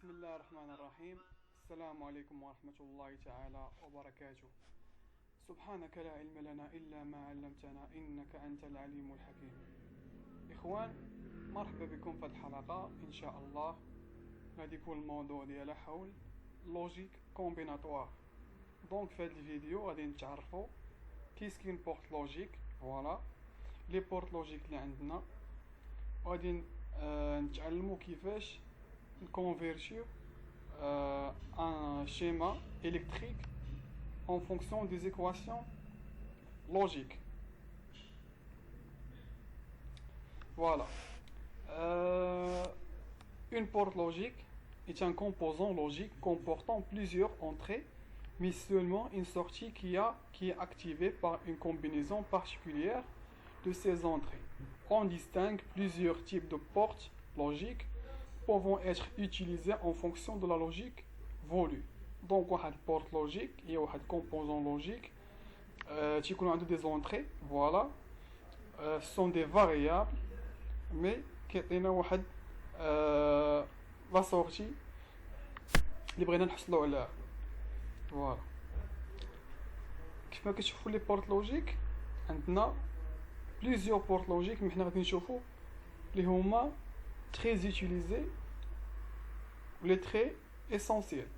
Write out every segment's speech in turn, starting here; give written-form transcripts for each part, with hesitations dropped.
بسم الله الرحمن الرحيم. السلام عليكم ورحمة الله تعالى وبركاته. سبحانك لا علم لنا إلا ما علمتنا إنك أنت العليم الحكيم. إخوان، مرحبا بكم في الحلقة إن شاء الله. غادي يكون الموضوع ديالها حول لوجيك كومبيناتوار. دونك في هذا الفيديو غادي نتعرفوا كاين بورت لوجيك، فوالا لي بورت لوجيك اللي عندنا، غادي نتعلموا كيفاش convertir un schéma électrique en fonction des équations logiques. Voilà. Une porte logique est un composant logique comportant plusieurs entrées, mais seulement une sortie qui est activée par une combinaison particulière de ces entrées. On distingue plusieurs types de portes logiques pouvant être utilisés en fonction de la logique voulue. Donc, une porte logique et un composant logique, qui ont des entrées, voilà, sont des variables, mais qui ont la sortie, les brennans حصلوا عليها. Voilà. كيف ما كتشوفوا les portes logiques عندنا plusieurs portes logiques، mais حنا غادي نشوفوا اللي هما très utilisés, les très essentiels.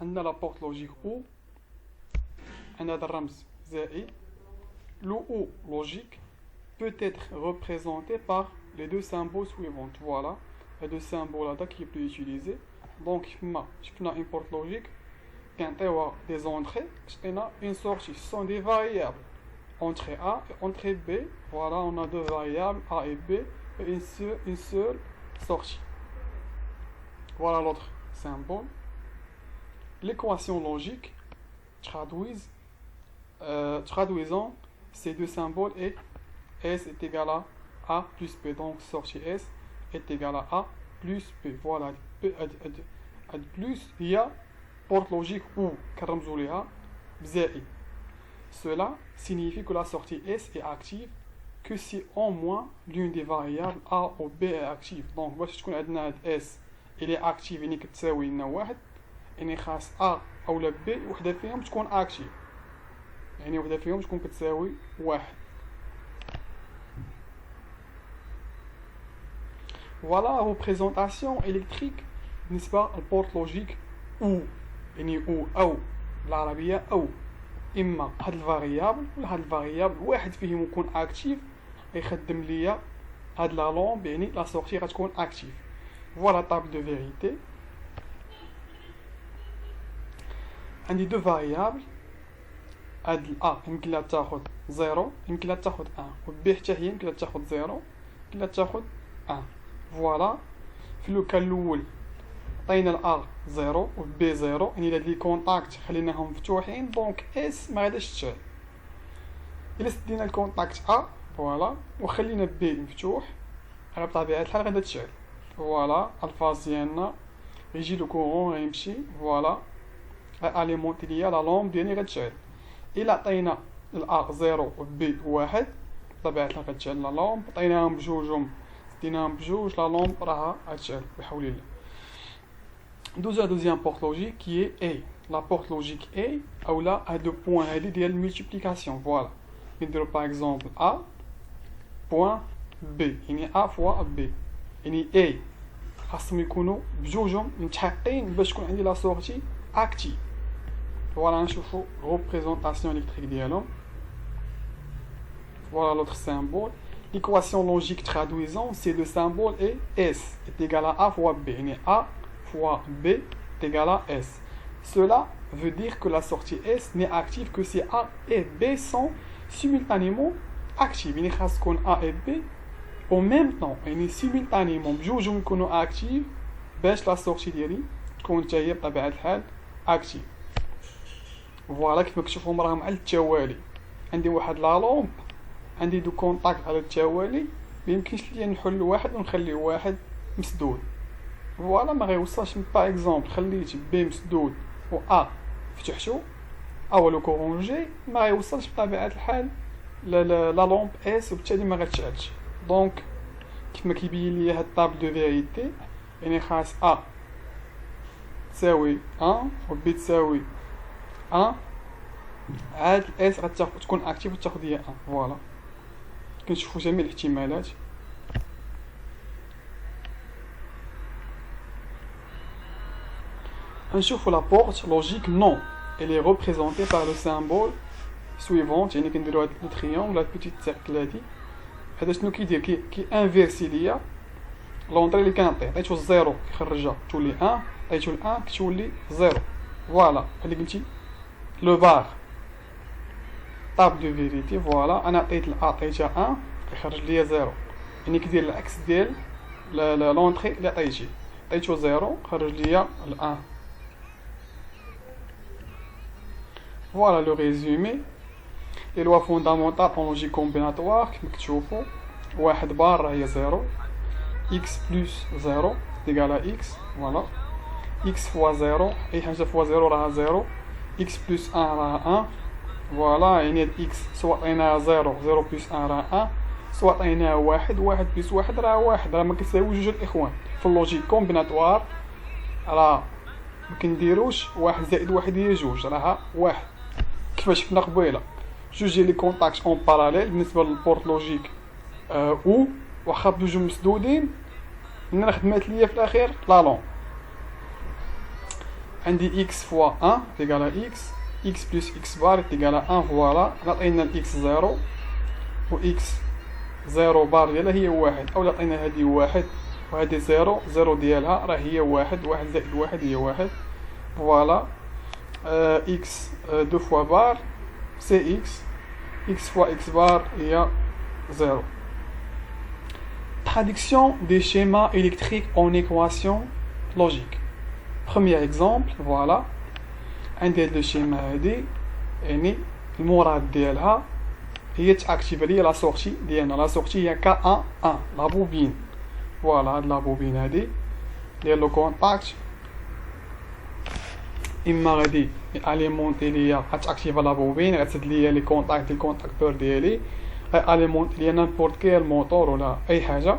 On a la porte logique OU, on a le rams زائد. Le OU logique peut être représenté par les deux symboles suivants. Voilà, les deux symboles là qui peuvent utiliser. Donc, je prends une porte logique, quand on a des entrées, on a une sortie. Ce sont des variables. Entrée A et entrée B. Voilà, on a deux variables A et B. Une seule sortie. Voilà l'autre symbole. L'équation logique traduisant ces deux symboles est S est égal à A plus B. Donc sortie S est égal à A plus B. Voilà. Plus il y a porte logique ou كنرمزوا بزائد. Cela signifie que la sortie S est active que si au moins l'une des variables A ou B est active. Donc باش تكون عندنا هاد S اللي active يعني كتساوي لنا واحد، يعني خاص A أو B وحدة فيهم تكون active، يعني وحدة فيهم تكون كتساوي واحد. Voilà représentation électrique بالنسبة للبورت لوجيك أو، يعني أو بالعربية أو، إما هاد الفاريابل ولا هاد الفاريابل واحد فيهم يكون active يخدم ليا هاد لا لومب، يعني لا سورتي غتكون اكتيف. فوالا طابل دو فيريتي. عندي دو فاريابل، هاد الأ يمكن لها تاخد زيرو، يمكن لها تاخد ان، و بي حتى هي يمكن لها تاخد زيرو، يمكن لها تاخد ان. فوالا في لو كان الأول عطينا الأ زيرو و بي زيرو، يعني هاد لي كونتاكت خليناهم مفتوحين، دونك اس ما غاداش تشعل. إلا سدينا الكونتاكت أ فوالا وخلينا بي مفتوح، على بطبيعة الحال غادا تشعل. فوالا الفاز ديالنا يجي لو كورون غيمشي، فوالا اليمونتي ليا لا لومب ديالي غتشعل. إلا عطينا الأ زيرو و بي واحد، بطبيعة الحال غتشعل لا لومب. عطيناهم بجوجهم سديناهم بجوج، لا لومب راها غتشعل بحول الله. ندوزو دوزيام بورت لوجيك كي اي. لا بورت لوجيك اي اولا هاد لو بوين هادي ديال الملتيبليكاسيون. فوالا نديرو باغ اكزومبل ا بوان بي، يعني ا فوا بي، يعني اي خاصهم يكونوا بجوجهم متحقين باش تكون عندي لا سورتي اكتيف. فوالا نشوفو ريبريزونطاسيون الكتريك ديالهم. Voilà l'autre symbole. L'équation logique traduisant ces deux symboles est S est égal à A fois B. Yani A fois B est égal à S. Cela veut dire que la sortie S n'est active que si A et B sont simultanément actives. Yani خاص تكون A et B au même temps، يعني simultanément بجوجهم يكونوا active باش لا سورتي ديالي تكون حتى هي بطبيعة الحال active. فوالا كيف ما كتشوفوا راهم على التوالي. عندي واحد لا لومب، عندي دو كونتاكت على التوالي، ميمكنش ليا نحل واحد ونخلي واحد مسدود. فوالا ما غيوصلش. باغ اكزومبل خليت بي مسدود و ا فتحتو او لو كورون جي، ما غيوصلش بطبيعة الحال لا لومب اس، وبالتالي ما غتشعلش. دونك كيف ما كيبين لي هاد الطابل دو فيريتي، يعني خاص ا تساوي 1 و بي تساوي 1 عاد اس غتاخد تكون اكتيف وتاخد هي 1 فوالا كنشوفوا جميع الاحتمالات. نشوفوا la porte logique non elle est représentée par le symbole suivant يعني كنديروا هاد لو تريونغل هاد بيتيت سيركل هادي هذا شنو كيدير كي انفيرسي ليا لونطري اللي كنعطيه عطيتو الزيرو كيخرجها تولي 1 عطيتو ال1 كتولي زيرو فوالا اللي قلتي لو بار طاب دو فيريتي فوالا انا عطيت ال عطيتها 1 كيخرج ليا زيرو يعني كيدير العكس ديال لونطري اللي عطيتيه عطيتو زيرو خرج ليا ال1. Voilà le résumé. Les lois fondamentales en logique combinatoire كما كتشوفوا واحد بار هي 0 x plus 0 égal à x voilà x fois 0 اي حاجه فوا 0 راها 0 x plus 1 راها 1 فوالا يعني x سواء عطيناها 0 0 plus 1 راها 1 سواء عطيناها 1 1 plus 1 راه 1 راه ما كتساويش جوج الاخوان في اللوجيك كومبيناتوار راه ما كنديروش 1 زائد 1 هي 2 راها 1 كيفاش شفنا قبيله جوج لي كونتاكت اون باراليل بالنسبه للبورت لوجيك او واخا بجوج مسدودين انا خدمات ليا في الاخير لا لون عندي x فوا 1 ايكال x x بلس x بار ايكال 1 فوالا عطينا الاكس 0 و x 0 بار ديالها هي 1 او عطينا هذه 1 وهذه 0 0 ديالها راه هي 1 1 زائد 1 هي 1 فوالا x 2 fois bar c'est x fois x bar il y a 0. Traduction des schémas électriques en équations logiques. Premier exemple, voilà. عندي هاد الشيما هادي يعني المراد ديالها هي تاكتيفي ليا لا سورتي ديالنا لا سورتي هي K1 1 لا بوبين فوالا هاد لا بوبين هادي ديال لو كونتاكت اما غادي اليمونتي ليا غتاكتيفا لا بوبين غتسد ليا لي كونتاكت ديال الكونتاكتور ديالي اليمونتي ليا نيمبورت كيل موتور ولا اي حاجه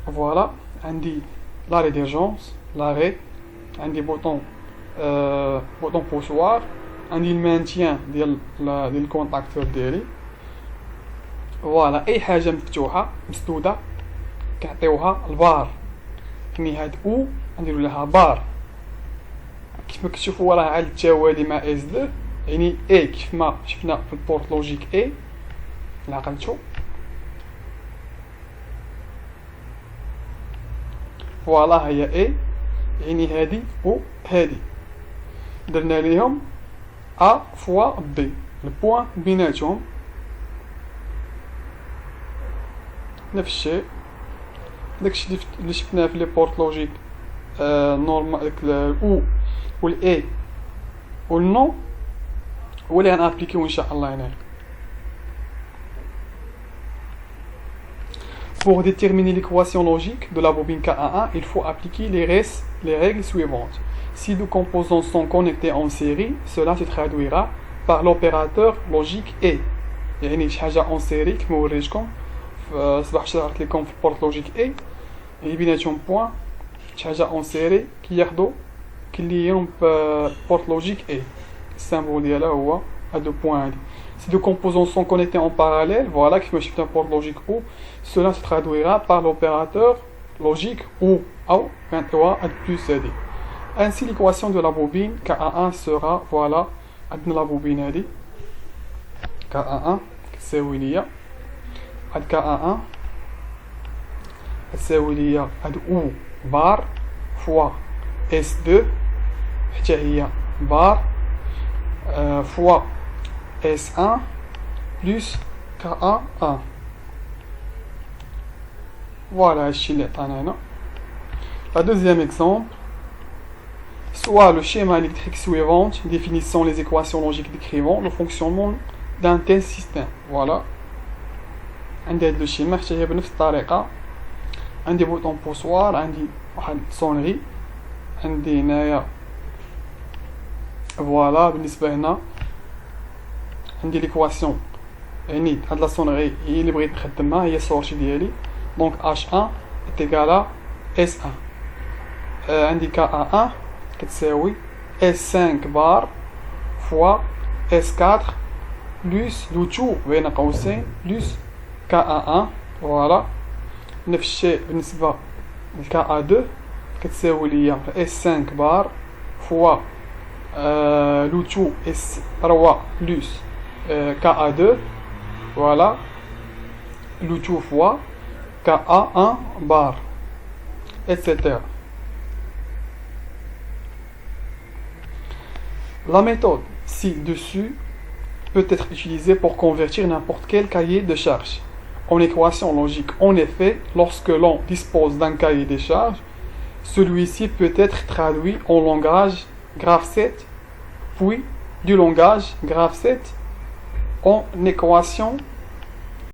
فوالا عندي لا ريديرجونس لاري عندي بوطون بوطون بوشوار عندي المانتيان ديال الكونتاكتور ديالي فوالا اي حاجه مفتوحه مسدوده كنعطيوها البار يعني هاد او نديرو لها بار كيف ما كتشوفوا راه على التوالي مع اس 2 يعني اي كيف ما شفنا في البورت لوجيك اي عقلتو فوالا هي اي يعني هادي و هادي درنا ليهم ا فوا بي البوان بيناتهم نفس الشيء داكشي اللي شفناه في لي بورت لوجيك نورمال داك او والاي والنو هو اللي غنابليكيو ان شاء الله هنا. Pour déterminer l'équation logique de la bobine K11, il faut appliquer les règles suivantes. Si deux composants sont connectés en série, cela se traduira par l'opérateur logique A. يعني شي حاجة en série كما وريتكم صباح شرحت لكم في البورت لوجيك A اللي بيناتهم بوان شي حاجة en série كياخدو كليهم بورت لوجيك A. السامبول ديالها هو هاد دو بوان هادي. Si deux composants sont connectés en parallèle, voilà qui me shift un port logique ou, cela se traduira par l'opérateur logique ou plus CD. Ainsi, l'équation de la bobine K11 sera, voilà, la bobine هذه K11 تساوي ليا هاد K11 تساوي ليا هاد او بار فوا S2 حتى هي بار فوا S1 plus K1 1. Voilà ici les tanana. La deuxième exemple, soit le schéma électrique suivant définissant les équations logiques décrivant le fonctionnement d'un tel système. Voilà. عندي هاد لو شيما حتى هي بنفس الطريقة عندي بوطون بوسوار عندي واحد صونغي عندي هنايا فوالا بالنسبة هنا عندي ليكواسيون يعني هاد لا سونغي هي اللي بغيت نخدمها هي السورتي ديالي دونك H1 est égal à S1 عندي KA1 كتساوي S5 بار فوا S4 بلس لوتو بين قوسين بلس KA1 فوالا. نفس الشيء بالنسبة لكA2 كتساوي ليا S5 بار فوا لوتو S3 بلس KA2 فوالا لوتو فوا KA1 bar, etc. La méthode ci-dessus peut être utilisée pour convertir n'importe quel cahier de charges en équation logique. En effet, lorsque l'on dispose d'un cahier de charges, celui-ci peut être traduit en langage graph7, puis du langage graph7 en équation